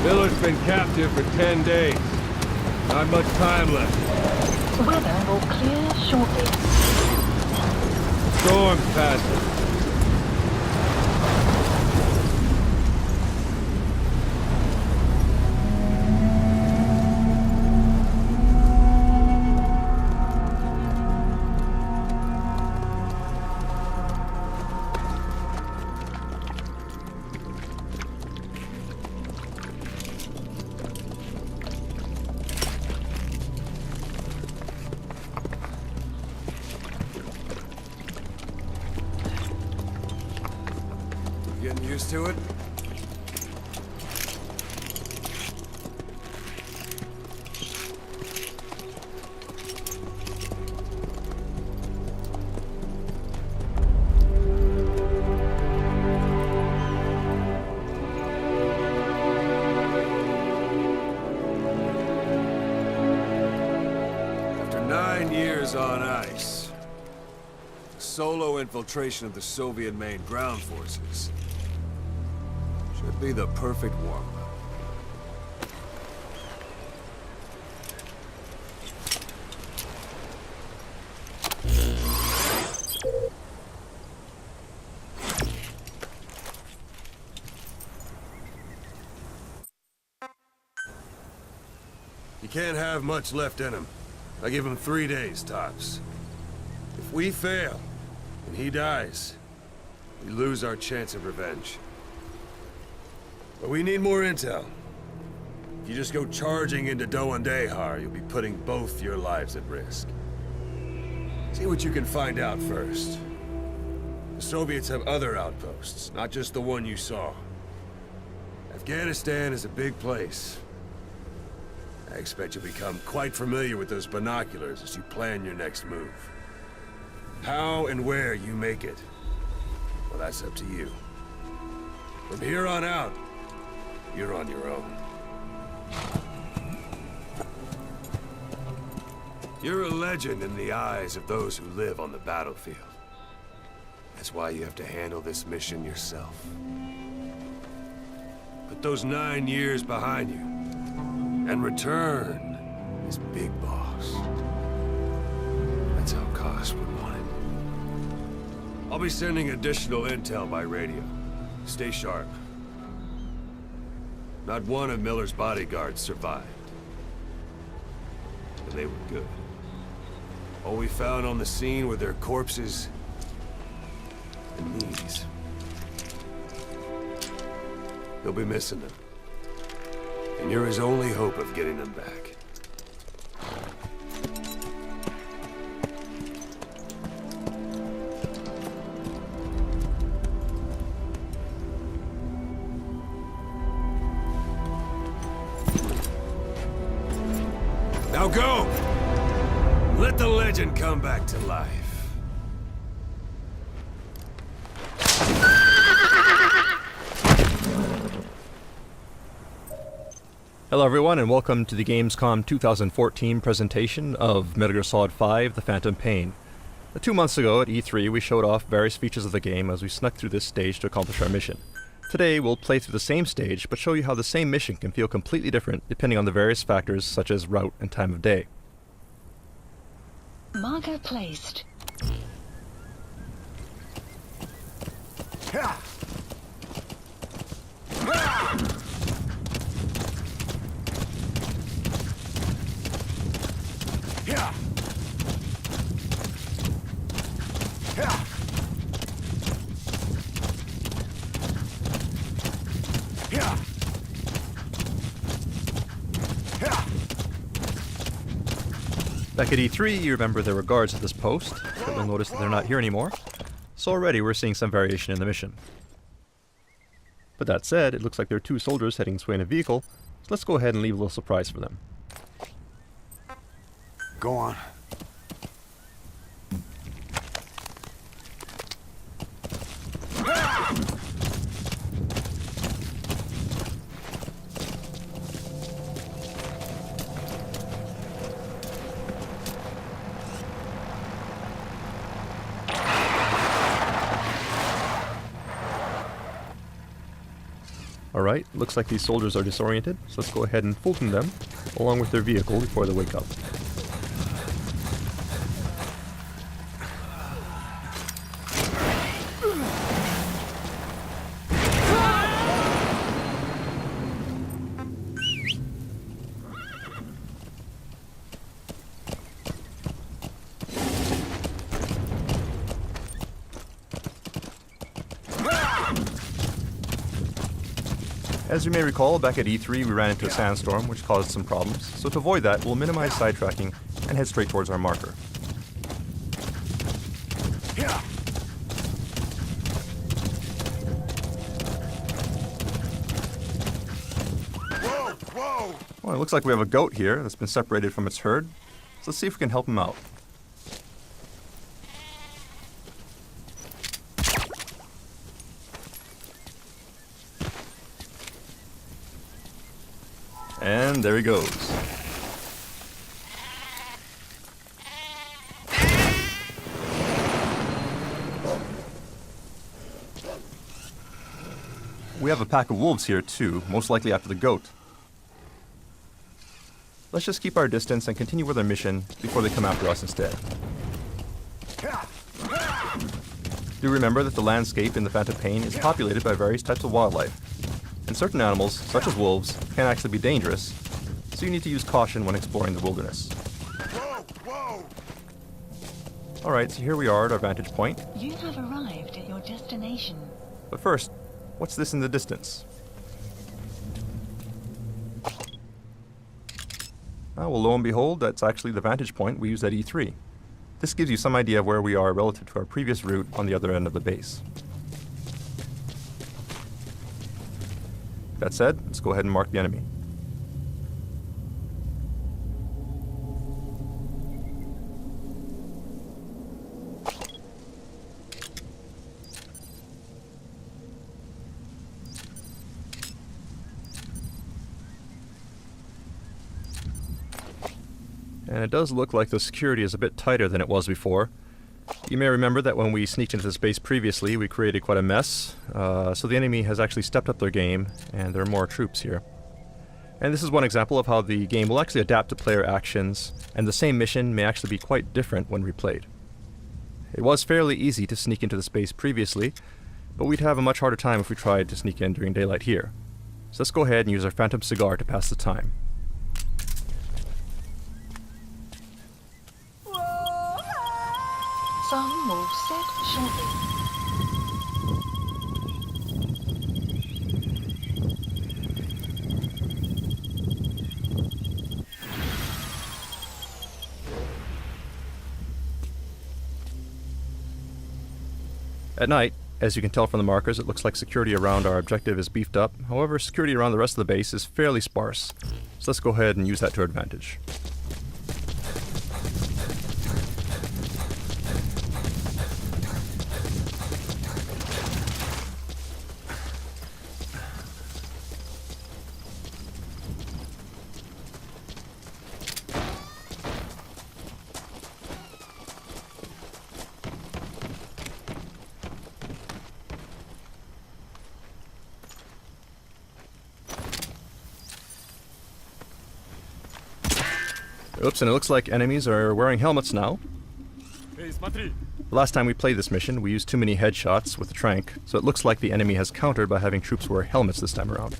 Miller's been captive for 10 days. Not much time left. Weather will clear shortly. Storm's passing. Getting used to it? After 9 years on ice, solo infiltration of the Soviet main ground forces should be the perfect warm-up. He can't have much left in him. I give him 3 days, tops. If we fail, and he dies, we lose our chance of revenge. But we need more intel. If you just go charging into Dehar, you'll be putting both your lives at risk. See what you can find out first. The Soviets have other outposts, not just the one you saw. Afghanistan is a big place. I expect you'll become quite familiar with those binoculars as you plan your next move. How and where you make it, well, that's up to you. From here on out, you're on your own. You're a legend in the eyes of those who live on the battlefield. That's why you have to handle this mission yourself. Put those 9 years behind you, and return as Big Boss. That's how Koss would want it. I'll be sending additional intel by radio. Stay sharp. Not one of Miller's bodyguards survived. And they were good. All we found on the scene were their corpses and knees. He'll be missing them. And you're his only hope of getting them back. Now go! Let the legend come back to life. Hello everyone and welcome to the Gamescom 2014 presentation of Metal Gear Solid 5: The Phantom Pain. 2 months ago at E3 we showed off various features of the game as we snuck through this stage to accomplish our mission. Today we'll play through the same stage but show you how the same mission can feel completely different depending on the various factors such as route and time of day. Marker placed. Back at E3, you remember there were guards at this post, but you'll notice that they're not here anymore, so already we're seeing some variation in the mission. But that said, it looks like there are 2 soldiers heading this way in a vehicle, so let's go ahead and leave a little surprise for them. Go on. Alright, looks like these soldiers are disoriented, so let's go ahead and Fulton them, along with their vehicle before they wake up. As you may recall, back at E3 we ran into a sandstorm which caused some problems, so to avoid that we'll minimize sidetracking and head straight towards our marker. Well, it looks like we have a goat here that's been separated from its herd, so let's see if we can help him out. And there he goes. We have a pack of wolves here too, most likely after the goat. Let's just keep our distance and continue with our mission before they come after us instead. Do remember that the landscape in the Phantom Pain is populated by various types of wildlife. And certain animals, such as wolves, can actually be dangerous, so you need to use caution when exploring the wilderness. Alright, so here we are at our vantage point. You have arrived at your destination. But first, what's this in the distance? Well, lo and behold, that's actually the vantage point we used at E3. This gives you some idea of where we are relative to our previous route on the other end of the base. That said, let's go ahead and mark the enemy. And it does look like the security is a bit tighter than it was before. You may remember that when we sneaked into the space previously, we created quite a mess, so the enemy has actually stepped up their game, and there are more troops here. And this is one example of how the game will actually adapt to player actions, and the same mission may actually be quite different when replayed. It was fairly easy to sneak into the space previously, but we'd have a much harder time if we tried to sneak in during daylight here. So let's go ahead and use our Phantom Cigar to pass the time. Sun will set shortly. At night, as you can tell from the markers, it looks like security around our objective is beefed up. However, security around the rest of the base is fairly sparse. So let's go ahead and use that to our advantage. Oops, and it looks like enemies are wearing helmets now. The last time we played this mission, we used too many headshots with the trank, so it looks like the enemy has countered by having troops wear helmets this time around.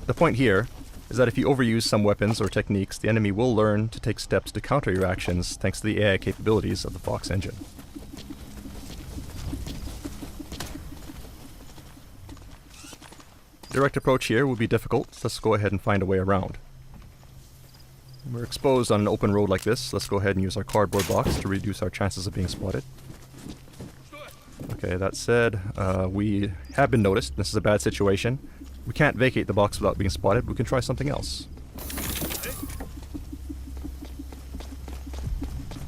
The point here is that if you overuse some weapons or techniques, the enemy will learn to take steps to counter your actions thanks to the AI capabilities of the Fox engine. Direct approach here will be difficult, so let's go ahead and find a way around. We're exposed on an open road like this. Let's go ahead and use our cardboard box to reduce our chances of being spotted. Okay, that said, we have been noticed. This is a bad situation. We can't vacate the box without being spotted. We can try something else.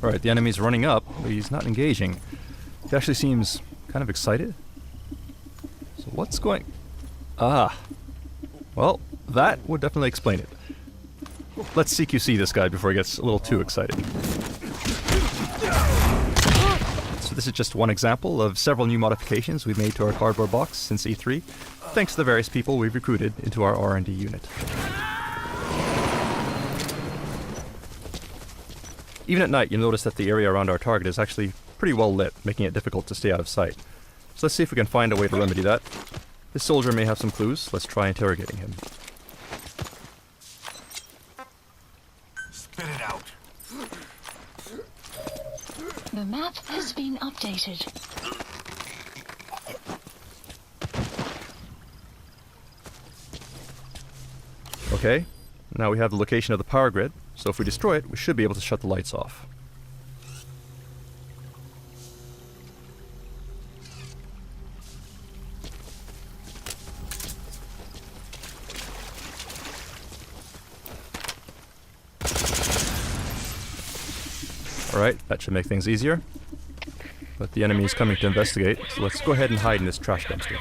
Alright, the enemy's running up, but he's not engaging. He actually seems kind of excited. So what's going... Ah. Well, that would definitely explain it. Let's CQC this guy before he gets a little too excited. So this is just one example of several new modifications we've made to our cardboard box since E3. thanks to the various people we've recruited into our R&D unit. Even at night, you'll notice that the area around our target is actually pretty well lit, making it difficult to stay out of sight. So let's see if we can find a way to remedy that. This soldier may have some clues. Let's try interrogating him. Spit it out. The map has been updated. Okay, now we have the location of the power grid, so if we destroy it, we should be able to shut the lights off. Alright, that should make things easier. But the enemy is coming to investigate, so let's go ahead and hide in this trash dumpster.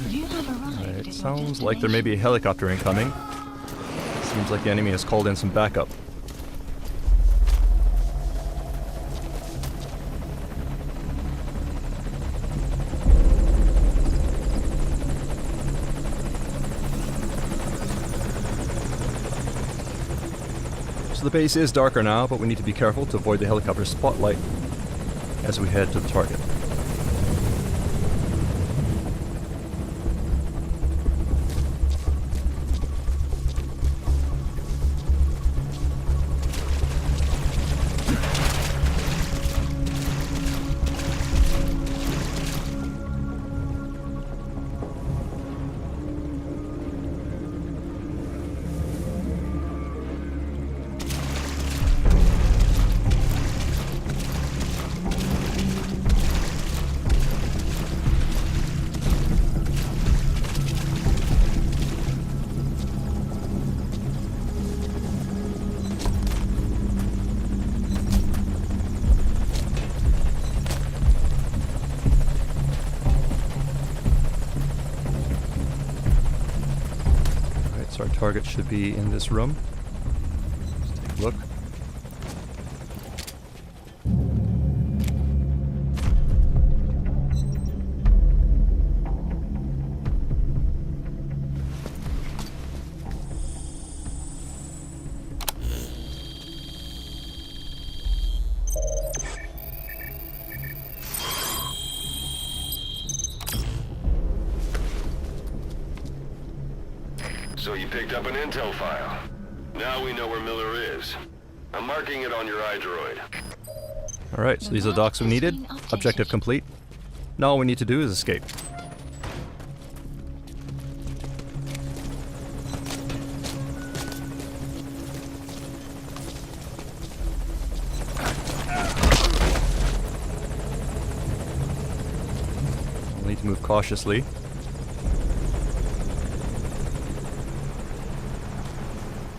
You have arrived. It sounds like there may be a helicopter incoming. Seems like the enemy has called in some backup. So the base is darker now, but we need to be careful to avoid the helicopter spotlight as we head to the target. Our target should be in this room. Let's take a look. So you picked up an intel file. Now we know where Miller is. I'm marking it on your iDroid. Alright, so these are the docs we needed. Objective complete. Now all we need to do is escape. We'll need to move cautiously.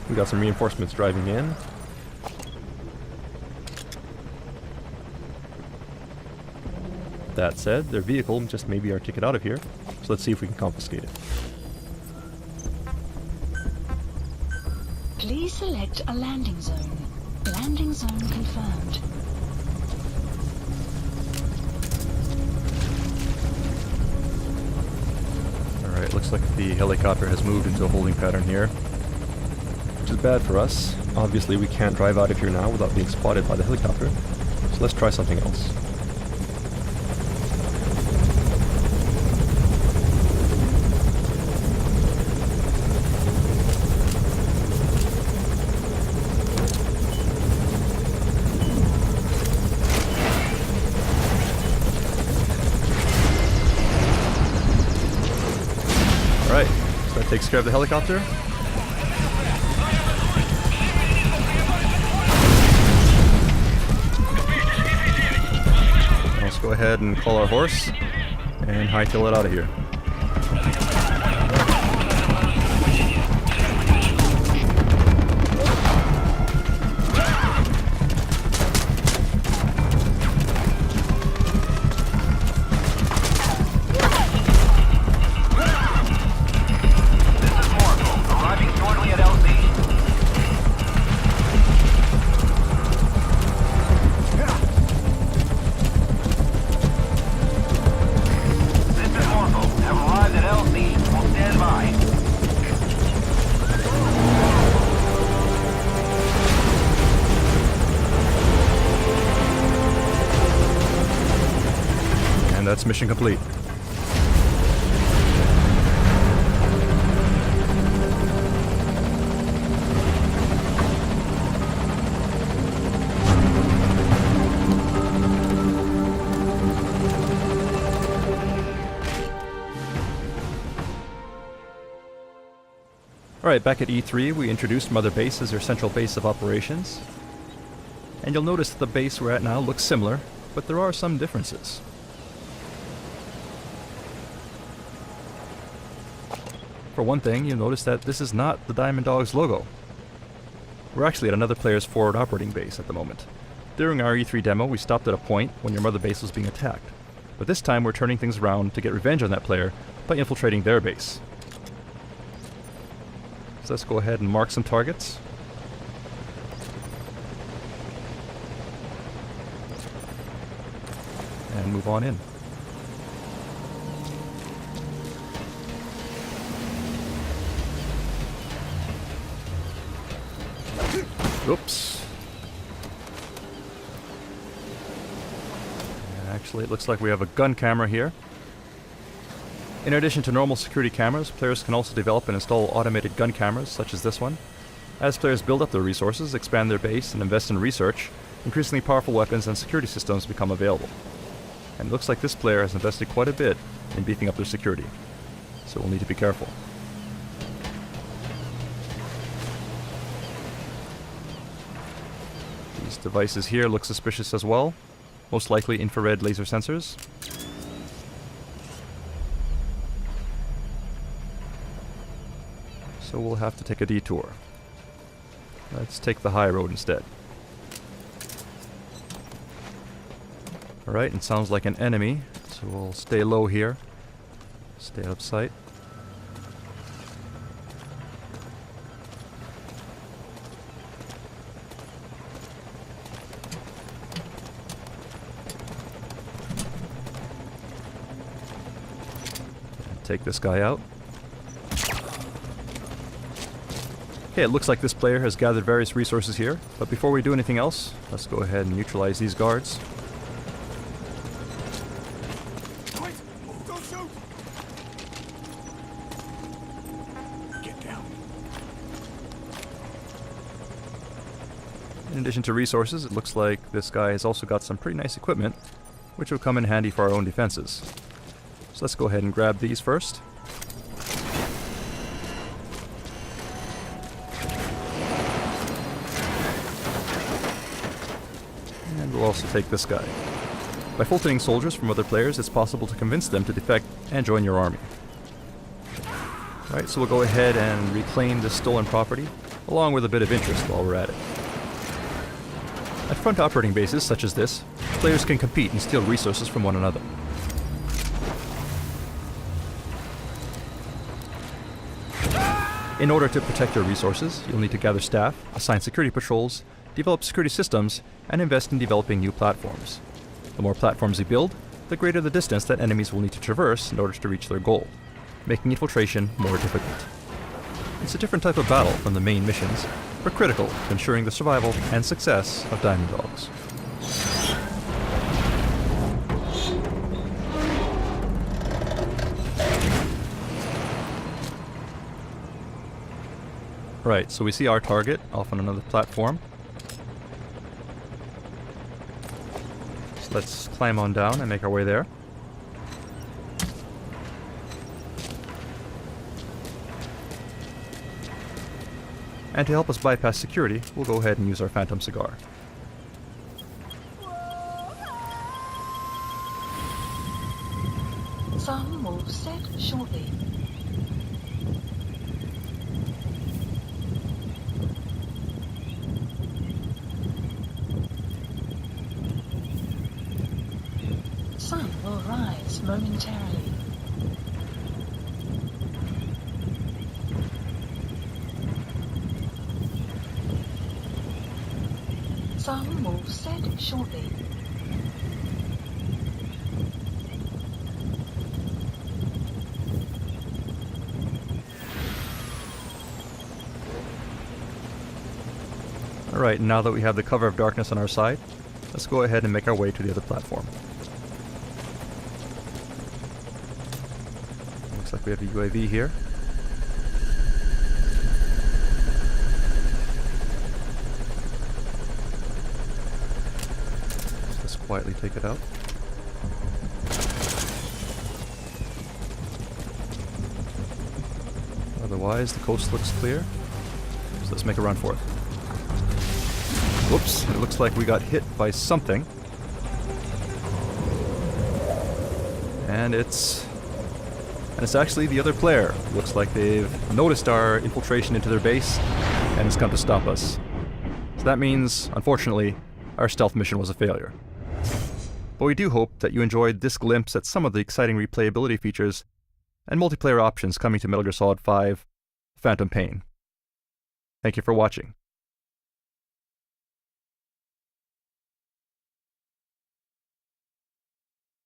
We got some reinforcements driving in. That said, their vehicle just may be our ticket out of here, so let's see if we can confiscate it. Please select a landing zone. Landing zone confirmed. Alright, looks like the helicopter has moved into a holding pattern here, which is bad for us. Obviously we can't drive out of here now without being spotted by the helicopter, so let's try something else. Takes care of the helicopter. Let's go ahead and call our horse and hightail it out of here. And that's mission complete. Alright, back at E3 we introduced Mother Base as their central base of operations. And you'll notice that the base we're at now looks similar, but there are some differences. For one thing, you'll notice that this is not the Diamond Dogs logo. We're actually at another player's forward operating base at the moment. During our E3 demo, we stopped at a point when your Mother Base was being attacked. But this time we're turning things around to get revenge on that player by infiltrating their base. So let's go ahead and mark some targets. And move on in. Oops. Actually, it looks like we have a gun camera here. In addition to normal security cameras, players can also develop and install automated gun cameras, such as this one. As players build up their resources, expand their base, and invest in research, increasingly powerful weapons and security systems become available. And it looks like this player has invested quite a bit in beefing up their security, so we'll need to be careful. These devices here look suspicious as well, most likely infrared laser sensors. So we'll have to take a detour. Let's take the high road instead. Alright, it sounds like an enemy, so we'll stay low here. Stay out of sight. Take this guy out. Okay, it looks like this player has gathered various resources here, but before we do anything else, let's go ahead and neutralize these guards. Wait! Don't shoot! Get down. In addition to resources, it looks like this guy has also got some pretty nice equipment, which will come in handy for our own defenses. So let's go ahead and grab these first. And we'll also take this guy. By filtering soldiers from other players, it's possible to convince them to defect and join your army. Alright, so we'll go ahead and reclaim this stolen property, along with a bit of interest while we're at it. At front operating bases such as this, players can compete and steal resources from one another. In order to protect your resources, you'll need to gather staff, assign security patrols, develop security systems, and invest in developing new platforms. The more platforms you build, the greater the distance that enemies will need to traverse in order to reach their goal, making infiltration more difficult. It's a different type of battle from the main missions, but critical to ensuring the survival and success of Diamond Dogs. Right, so we see our target off on another platform. So let's climb on down and make our way there. And to help us bypass security, we'll go ahead and use our Phantom cigar. Sun will set shortly. Sun will rise momentarily. Sun will set shortly. Alright, now that we have the cover of darkness on our side, let's go ahead and make our way to the other platform. Looks like we have a UAV here. Let's quietly take it out. Otherwise, the coast looks clear. So let's make a run for it. Whoops, it looks like we got hit by something. And it's actually the other player. Looks like they've noticed our infiltration into their base and has come to stop us. So that means, unfortunately, our stealth mission was a failure. But we do hope that you enjoyed this glimpse at some of the exciting replayability features and multiplayer options coming to Metal Gear Solid 5: Phantom Pain. Thank you for watching.